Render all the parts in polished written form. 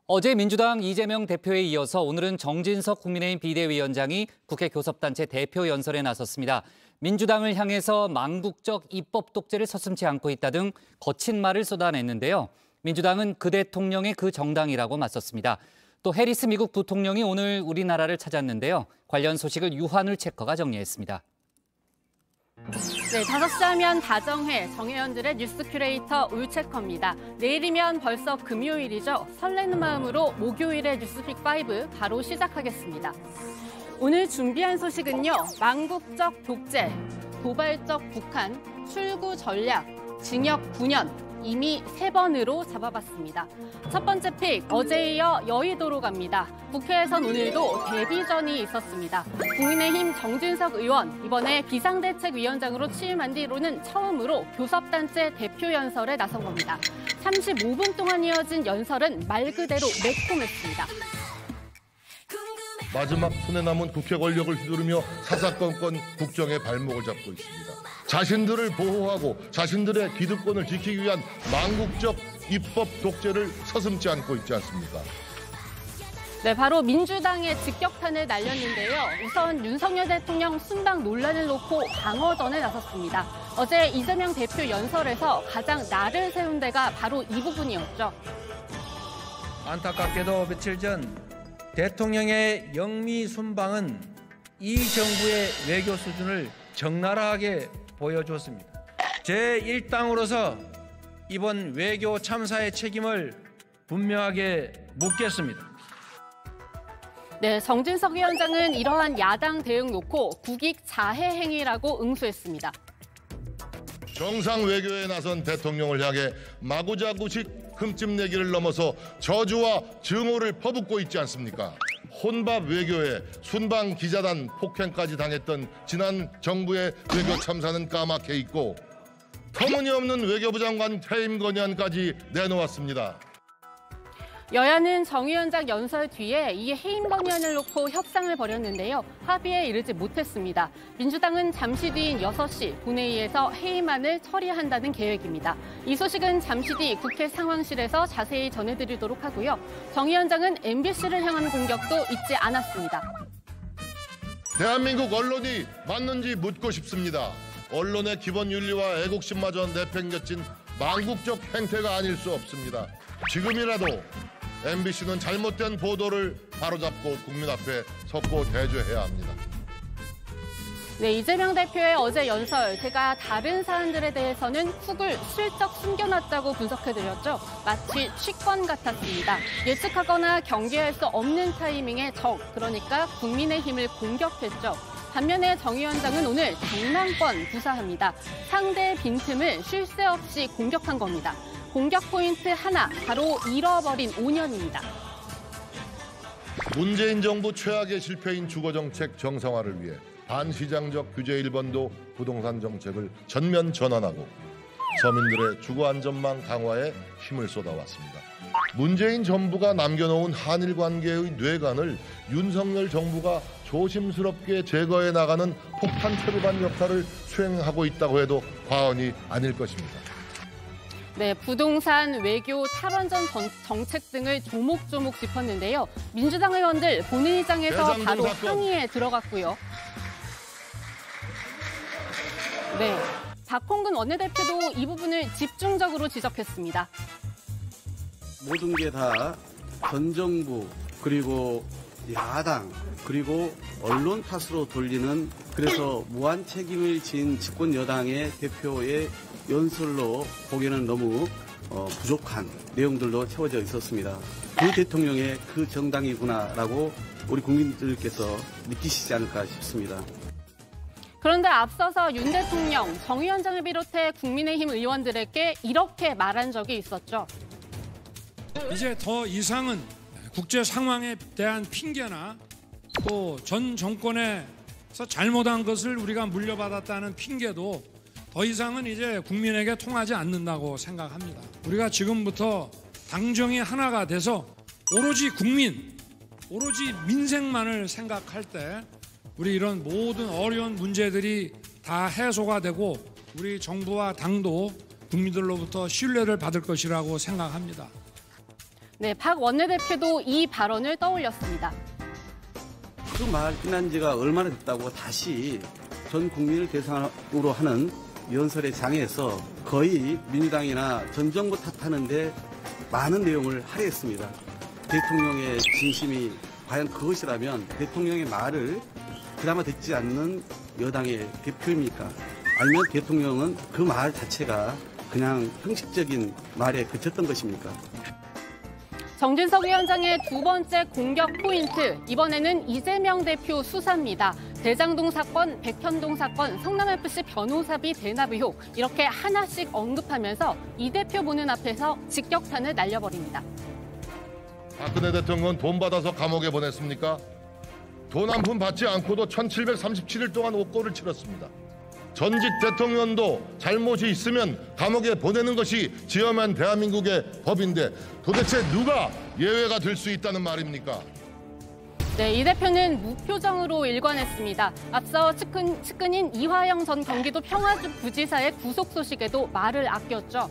어제 민주당 이재명 대표에 이어서 오늘은 정진석 국민의힘 비대위원장이 국회 교섭단체 대표 연설에 나섰습니다. 민주당을 향해서 망국적 입법 독재를 서슴지 않고 있다 등 거친 말을 쏟아냈는데요. 민주당은 그 대통령의 그 정당이라고 맞섰습니다. 또 해리스 미국 부통령이 오늘 우리나라를 찾았는데요. 관련 소식을 유한울 체커가 정리했습니다. 네, 5시 하면 다정회, 정의원들의 뉴스 큐레이터 울체커입니다. 내일이면 벌써 금요일이죠. 설레는 마음으로 목요일의 뉴스픽5 바로 시작하겠습니다. 오늘 준비한 소식은요. 망국적 독재, 도발적 북한, 출구 전략, 징역 9년, 이미 3번으로 잡아봤습니다. 첫 번째 픽, 어제에 이어 여의도로 갑니다. 국회에선 오늘도 데뷔전이 있었습니다. 국민의힘 정진석 의원, 이번에 비상대책위원장으로 취임한 뒤로는 처음으로 교섭단체 대표 연설에 나선 겁니다. 35분 동안 이어진 연설은 말 그대로 매콤했습니다. 마지막 손에 남은 국회 권력을 휘두르며 사사건건 국정의 발목을 잡고 있습니다. 자신들을 보호하고 자신들의 기득권을 지키기 위한 망국적 입법 독재를 서슴지 않고 있지 않습니까? 네, 바로 민주당의 직격탄을 날렸는데요. 우선 윤석열 대통령 순방 논란을 놓고 방어전에 나섰습니다. 어제 이재명 대표 연설에서 가장 날을 세운 데가 바로 이 부분이었죠. 안타깝게도 며칠 전 대통령의 영미 순방은 이 정부의 외교 수준을 적나라하게 보여줬습니다. 제1당으로서 이번 외교 참사의 책임을 분명하게 묻겠습니다. 네, 정진석 위원장은 이러한 야당 대응 놓고 국익 자해 행위라고 응수했습니다. 정상 외교에 나선 대통령을 향해 마구자구식 흠집내기를 넘어서 저주와 증오를 퍼붓고 있지 않습니까? 혼밥 외교에 순방 기자단 폭행까지 당했던 지난 정부의 외교 참사는 까맣게 있고 터무니없는 외교부 장관 퇴임 건의안까지 내놓았습니다. 여야는 정 위원장 연설 뒤에 이 해임 건의안을 놓고 협상을 벌였는데요. 합의에 이르지 못했습니다. 민주당은 잠시 뒤인 6시 본회의에서 해임안을 처리한다는 계획입니다. 이 소식은 잠시 뒤 국회 상황실에서 자세히 전해드리도록 하고요. 정 위원장은 MBC를 향한 공격도 잊지 않았습니다. 대한민국 언론이 맞는지 묻고 싶습니다. 언론의 기본 윤리와 애국심마저 내팽겨친 망국적 행태가 아닐 수 없습니다. 지금이라도 MBC는 잘못된 보도를 바로잡고 국민 앞에 섰고 대조해야 합니다. 네, 이재명 대표의 어제 연설, 제가 다른 사안들에 대해서는 훅을 슬쩍 숨겨놨다고 분석해드렸죠. 마치 취권 같았습니다. 예측하거나 경계할 수 없는 타이밍의 적, 그러니까 국민의힘을 공격했죠. 반면에 정 위원장은 오늘 장난권 구사합니다. 상대의 빈틈을 쉴 새 없이 공격한 겁니다. 공격 포인트 하나, 바로 잃어버린 5년입니다. 문재인 정부 최악의 실패인 주거정책 정상화를 위해 반시장적 규제 1번도 부동산 정책을 전면 전환하고 서민들의 주거 안전망 강화에 힘을 쏟아왔습니다. 문재인 정부가 남겨놓은 한일 관계의 뇌관을 윤석열 정부가 조심스럽게 제거해 나가는 폭탄 체류반 역할을 수행하고 있다고 해도 과언이 아닐 것입니다. 네, 부동산, 외교, 탈원전 정책 등을 조목조목 짚었는데요. 민주당 의원들 본회의장에서 바로 항의에 들어갔고요. 네, 박홍근 원내대표도 이 부분을 집중적으로 지적했습니다. 모든 게 다 전 정부 그리고 야당 그리고 언론 탓으로 돌리는, 그래서 무한 책임을 진 집권 여당의 대표의 연설로 보기에는 너무 부족한 내용들로 채워져 있었습니다. 그 대통령의 그 정당이구나라고 우리 국민들께서 느끼시지 않을까 싶습니다. 그런데 앞서서 윤 대통령, 정 위원장을 비롯해 국민의힘 의원들에게 이렇게 말한 적이 있었죠. 이제 더 이상은 국제 상황에 대한 핑계나 또 전 정권에서 잘못한 것을 우리가 물려받았다는 핑계도 더 이상은 이제 국민에게 통하지 않는다고 생각합니다. 우리가 지금부터 당정이 하나가 돼서 오로지 국민, 오로지 민생만을 생각할 때 우리 이런 모든 어려운 문제들이 다 해소가 되고 우리 정부와 당도 국민들로부터 신뢰를 받을 것이라고 생각합니다. 네, 박 원내대표도 이 발언을 떠올렸습니다. 그 말 끝난 지가 얼마나 됐다고 다시 전 국민을 대상으로 하는 연설의 장에서 거의 민주당이나 전 정부 탓하는데 많은 내용을 할애했습니다. 대통령의 진심이 과연 그것이라면 대통령의 말을 그나마 듣지 않는 여당의 대표입니까? 아니면 대통령은 그 말 자체가 그냥 형식적인 말에 그쳤던 것입니까? 정진석 위원장의 두 번째 공격 포인트, 이번에는 이재명 대표 수사입니다. 대장동 사건, 백현동 사건, 성남FC 변호사비 대납 의혹 이렇게 하나씩 언급하면서 이 대표 보는 앞에서 직격탄을 날려버립니다. 박근혜 대통령은 돈 받아서 감옥에 보냈습니까? 돈 한 푼 받지 않고도 1737일 동안 옥고를 치렀습니다. 전직 대통령도 잘못이 있으면 감옥에 보내는 것이 지엄한 대한민국의 법인데 도대체 누가 예외가 될 수 있다는 말입니까? 네, 이 대표는 무표정으로 일관했습니다. 앞서 측근인 이화영 전 경기도 평화주 부지사의 구속 소식에도 말을 아꼈죠.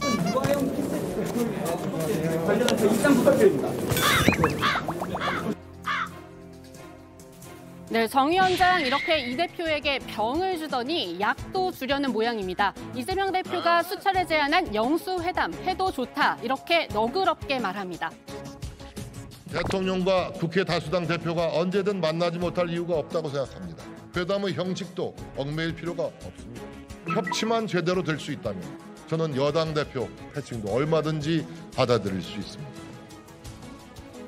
이화영 대표에 관련해서 입장 부탁드립니다. 네, 정 위원장 이렇게 이 대표에게 병을 주더니 약도 주려는 모양입니다. 이재명 대표가 수차례 제안한 영수회담 해도 좋다 이렇게 너그럽게 말합니다. 대통령과 국회 다수당 대표가 언제든 만나지 못할 이유가 없다고 생각합니다. 회담의 형식도 얽매일 필요가 없습니다. 협치만 제대로 될 수 있다면 저는 여당 대표 패칭도 얼마든지 받아들일 수 있습니다.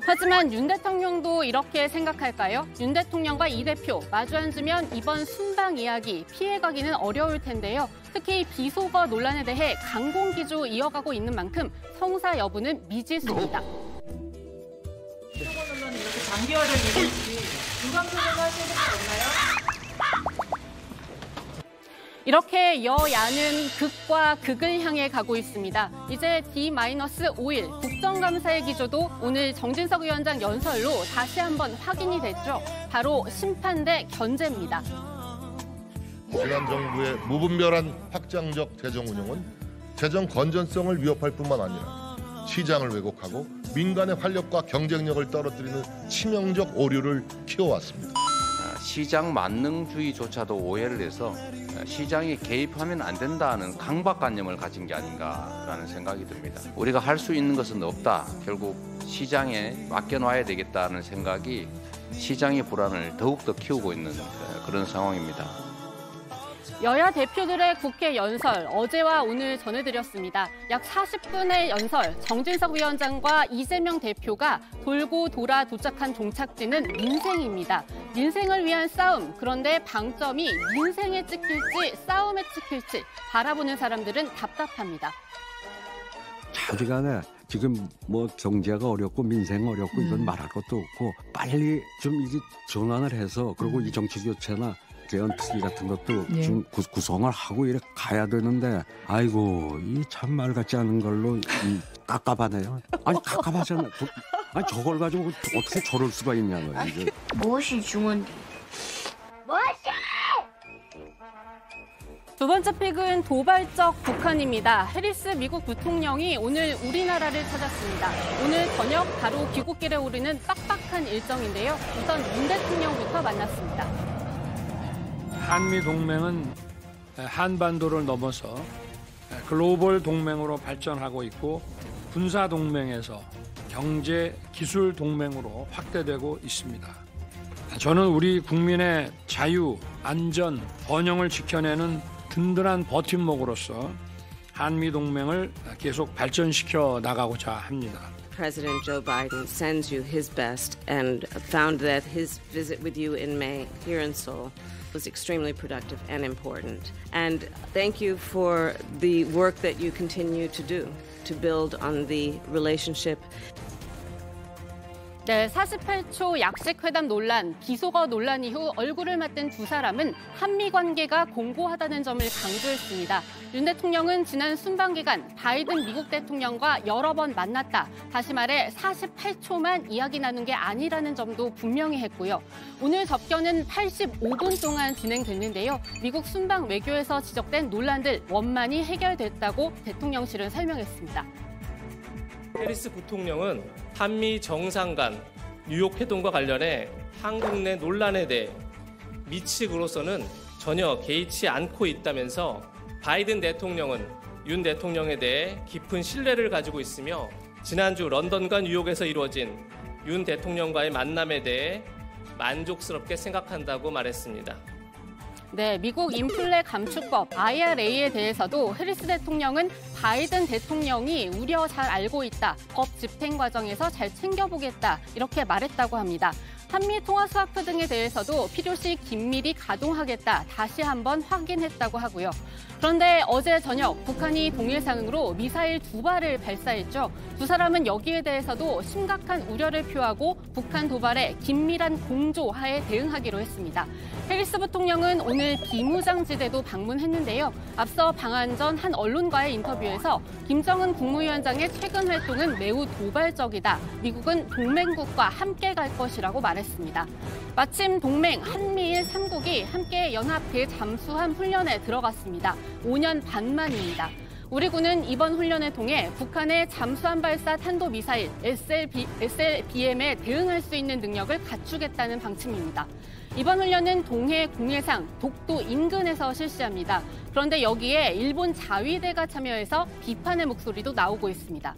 하지만 윤 대통령도 이렇게 생각할까요? 윤 대통령과 이 대표 마주 앉으면 이번 순방 이야기 피해가기는 어려울 텐데요. 특히 비속어 논란에 대해 강공기조 이어가고 있는 만큼 성사 여부는 미지수입니다. 비속어 논란이 이렇게 장기화될 일인지 유감표명을 하시는 분 없나요? 이렇게 여야는 극과 극을 향해 가고 있습니다. 이제 D-5일 국정감사의 기조도 오늘 정진석 위원장 연설로 다시 한번 확인이 됐죠. 바로 심판 대 견제입니다. 지난 정부의 무분별한 확장적 재정 운영은 재정 건전성을 위협할 뿐만 아니라 시장을 왜곡하고 민간의 활력과 경쟁력을 떨어뜨리는 치명적 오류를 키워왔습니다. 시장 만능주의조차도 오해를 해서 시장이 개입하면 안 된다는 강박관념을 가진 게 아닌가라는 생각이 듭니다. 우리가 할 수 있는 것은 없다. 결국 시장에 맡겨놔야 되겠다는 생각이 시장의 불안을 더욱더 키우고 있는 그런 상황입니다. 여야 대표들의 국회 연설 어제와 오늘 전해드렸습니다. 약 40분의 연설, 정진석 위원장과 이재명 대표가 돌고 돌아 도착한 종착지는 민생입니다. 민생을 위한 싸움, 그런데 방점이 민생에 찍힐지 싸움에 찍힐지 바라보는 사람들은 답답합니다. 차지간에 지금 뭐 경제가 어렵고 민생 어렵고 이건 말할 것도 없고 빨리 좀 이게 전환을 해서 그리고 이 정치 교체나 대언특위 같은 것도 좀 구성을 하고 이렇게 가야 되는데 아이고 이 참 말 같지 않은 걸로 이 깝깝하네요. 아니 깝깝하잖아. 아니 저걸 가지고 어떻게 저럴 수가 있냐고요. 이게. 무엇이 중요한데? 무엇이? 두 번째 픽은 도발적 북한입니다. 해리스 미국 부통령이 오늘 우리나라를 찾았습니다. 오늘 저녁 바로 귀국길에 오르는 빡빡한 일정인데요. 우선 윤 대통령부터 만났습니다. 한미 동맹은 한반도를 넘어서 글로벌 동맹으로 발전하고 있고 군사 동맹에서 경제 기술 동맹으로 확대되고 있습니다. 저는 우리 국민의 자유, 안전, 번영을 지켜내는 든든한 버팀목으로서 한미 동맹을 계속 발전시켜 나가고자 합니다. President Joe Biden sends you his best and found that his visit with you in May here in Seoul was extremely productive and important. And thank you for the work that you continue to do to build on the relationship. 네, 48초 약식 회담 논란, 비속어 논란 이후 얼굴을 맞댄 두 사람은 한미 관계가 공고하다는 점을 강조했습니다. 윤 대통령은 지난 순방 기간 바이든 미국 대통령과 여러 번 만났다. 다시 말해 48초만 이야기 나눈 게 아니라는 점도 분명히 했고요. 오늘 접견은 85분 동안 진행됐는데요. 미국 순방 외교에서 지적된 논란들 원만히 해결됐다고 대통령실은 설명했습니다. 해리스 부통령은 한미 정상 간 뉴욕 회동과 관련해 한국 내 논란에 대해 미 측으로서는 전혀 개의치 않고 있다면서 바이든 대통령은 윤 대통령에 대해 깊은 신뢰를 가지고 있으며 지난주 런던과 뉴욕에서 이루어진 윤 대통령과의 만남에 대해 만족스럽게 생각한다고 말했습니다. 네, 미국 인플레 감축법 IRA에 대해서도 해리스 대통령은 바이든 대통령이 우려 잘 알고 있다. 법 집행 과정에서 잘 챙겨보겠다. 이렇게 말했다고 합니다. 한미 통화 스와프 등에 대해서도 필요시 긴밀히 가동하겠다. 다시 한번 확인했다고 하고요. 그런데 어제 저녁 북한이 동해상으로 미사일 2발을 발사했죠. 두 사람은 여기에 대해서도 심각한 우려를 표하고 북한 도발에 긴밀한 공조하에 대응하기로 했습니다. 해리스 부통령은 오늘 비무장지대도 방문했는데요. 앞서 방한 전 한 언론과의 인터뷰에서 김정은 국무위원장의 최근 활동은 매우 도발적이다. 미국은 동맹국과 함께 갈 것이라고 말했습니다. 마침 동맹 한미일 3국이 함께 연합 대잠수함 훈련에 들어갔습니다. 5년 반 만입니다. 우리 군은 이번 훈련을 통해 북한의 잠수함 발사 탄도미사일 SLBM에 대응할 수 있는 능력을 갖추겠다는 방침입니다. 이번 훈련은 동해 공해상 독도 인근에서 실시합니다. 그런데 여기에 일본 자위대가 참여해서 비판의 목소리도 나오고 있습니다.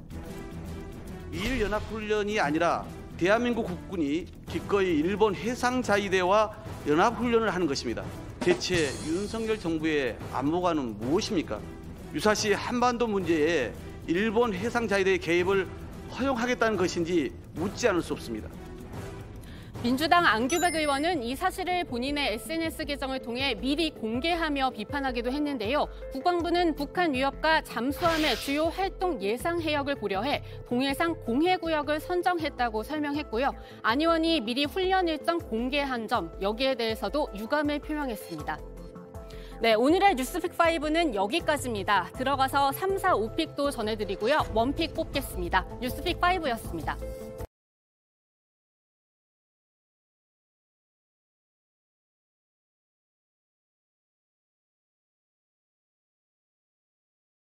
미일 연합훈련이 아니라 대한민국 국군이 기꺼이 일본 해상자위대와 연합훈련을 하는 것입니다. 대체 윤석열 정부의 안보관은 무엇입니까? 유사시 한반도 문제에 일본 해상자위대의 개입을 허용하겠다는 것인지 묻지 않을 수 없습니다. 민주당 안규백 의원은 이 사실을 본인의 SNS 계정을 통해 미리 공개하며 비판하기도 했는데요. 국방부는 북한 위협과 잠수함의 주요 활동 예상 해역을 고려해 동해상 공해구역을 선정했다고 설명했고요. 안 의원이 미리 훈련 일정 공개한 점, 여기에 대해서도 유감을 표명했습니다. 네, 오늘의 뉴스픽5는 여기까지입니다. 들어가서 3, 4, 5픽도 전해드리고요. 원픽 뽑겠습니다. 뉴스픽5였습니다.